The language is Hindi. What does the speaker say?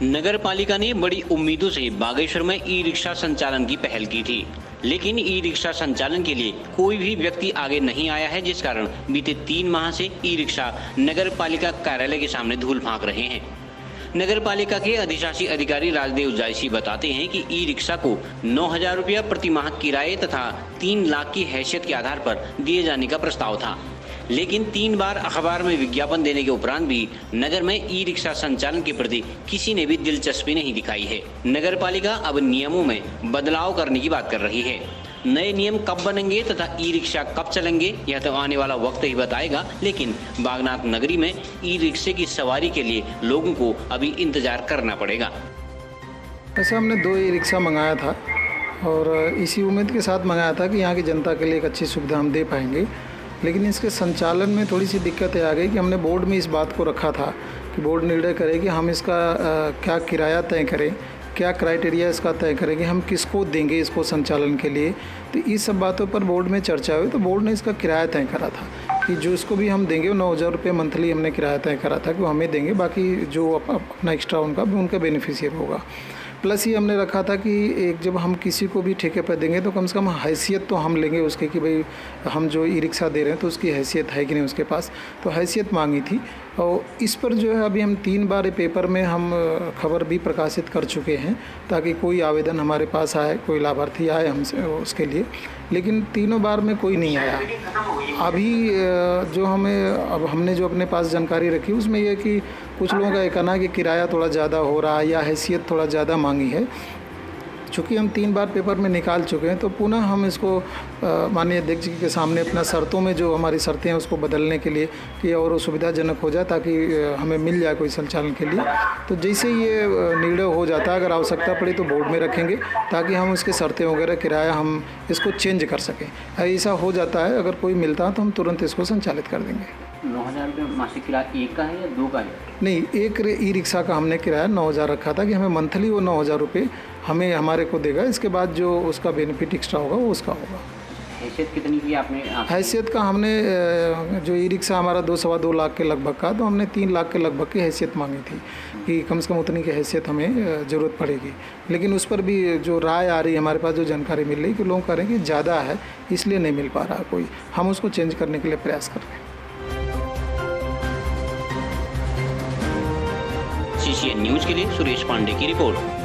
नगर पालिका ने बड़ी उम्मीदों से बागेश्वर में ई रिक्शा संचालन की पहल की थी, लेकिन ई रिक्शा संचालन के लिए कोई भी व्यक्ति आगे नहीं आया है, जिस कारण बीते 3 माह से ई रिक्शा नगर पालिका कार्यालय के सामने धूल फांक रहे हैं। नगर पालिका के अधिशासी अधिकारी राजदेव जायसी बताते हैं कि ई रिक्शा को 9,000 रुपया प्रति माह किराए तथा 3 लाख की हैसियत के आधार पर दिए जाने का प्रस्ताव था, लेकिन 3 बार अखबार में विज्ञापन देने के उपरांत भी नगर में ई रिक्शा संचालन के प्रति किसी ने भी दिलचस्पी नहीं दिखाई है। नगर पालिका अब नियमों में बदलाव करने की बात कर रही है। नए नियम कब बनेंगे तथा ई रिक्शा कब चलेंगे यह तो आने वाला वक्त ही बताएगा, लेकिन बागनाथ नगरी में ई रिक्शे की सवारी के लिए लोगों को अभी इंतजार करना पड़ेगा। वैसे हमने 2 ई रिक्शा मंगाया था और इसी उम्मीद के साथ मंगाया था कि यहाँ की जनता के लिए एक अच्छी सुविधा हम दे पाएंगे, लेकिन इसके संचालन में थोड़ी सी दिक्कतें आ गई कि हमने बोर्ड में इस बात को रखा था कि बोर्ड निर्णय करे कि हम इसका क्या किराया तय करें, क्या क्राइटेरिया इसका तय करें कि हम किसको देंगे इसको संचालन के लिए। तो इस सब बातों पर बोर्ड में चर्चा हुई तो बोर्ड ने इसका किराया तय करा था कि जो इसको भी हम देंगे वो 9,000 रुपये मंथली हमने किराया तय करा था कि वो हमें देंगे, बाकी जो अपना एक्स्ट्रा उनका बेनिफिशियर होगा। प्लस ये हमने रखा था कि एक जब हम किसी को भी ठेके पर देंगे तो कम से कम हैसियत तो हम लेंगे उसके कि भाई हम जो ई रिक्शा दे रहे हैं तो उसकी हैसियत है कि नहीं उसके पास, तो हैसियत मांगी थी। और इस पर जो है अभी हम 3 बार पेपर में हम खबर भी प्रकाशित कर चुके हैं ताकि कोई आवेदन हमारे पास आए, कोई लाभार्थी आए हमसे उसके लिए, लेकिन तीनों बार में कोई नहीं आया। अभी जो हमने जो अपने पास जानकारी रखी उसमें यह कि कुछ लोगों का ये कहना है कि किराया थोड़ा ज़्यादा हो रहा है या हैसियत थोड़ा ज़्यादा मांगी है। चूँकि हम 3 बार पेपर में निकाल चुके हैं तो पुनः हम इसको माननीय अध्यक्ष जी के सामने अपना शर्तों में जो हमारी शर्तें हैं उसको बदलने के लिए कि और सुविधाजनक हो जाए ताकि हमें मिल जाए कोई संचालन के लिए। तो जैसे ये निर्णय हो जाता है, अगर आवश्यकता पड़ी तो बोर्ड में रखेंगे ताकि हम उसके शर्तें वगैरह किराया हम इसको चेंज कर सकें। ऐसा हो जाता है, अगर कोई मिलता है तो हम तुरंत इसको संचालित कर देंगे। 9,000 रुपये मासिक किराया एक का है या 2 का है? नहीं, एक ई रिक्शा का हमने किराया 9,000 रखा था कि हमें मंथली वो 9,000 रुपये हमें हमारे को देगा, इसके बाद जो उसका बेनिफिट एक्स्ट्रा होगा वो उसका होगा। हैसियत कितनी की आपने? हैसियत का हमने जो ई रिक्शा हमारा 2-2.25 लाख के लगभग का, तो हमने 3 लाख के लगभग की हैसियत मांगी थी कि कम से कम उतनी की हैसियत हमें ज़रूरत पड़ेगी। लेकिन उस पर भी जो राय आ रही है, हमारे पास जो जानकारी मिल रही है कि लोग कह रहे हैं कि ज़्यादा है इसलिए नहीं मिल पा रहा कोई, हम उसको चेंज करने के लिए प्रयास कर रहे हैं। CCN न्यूज़ के लिए सुरेश पांडे की रिपोर्ट।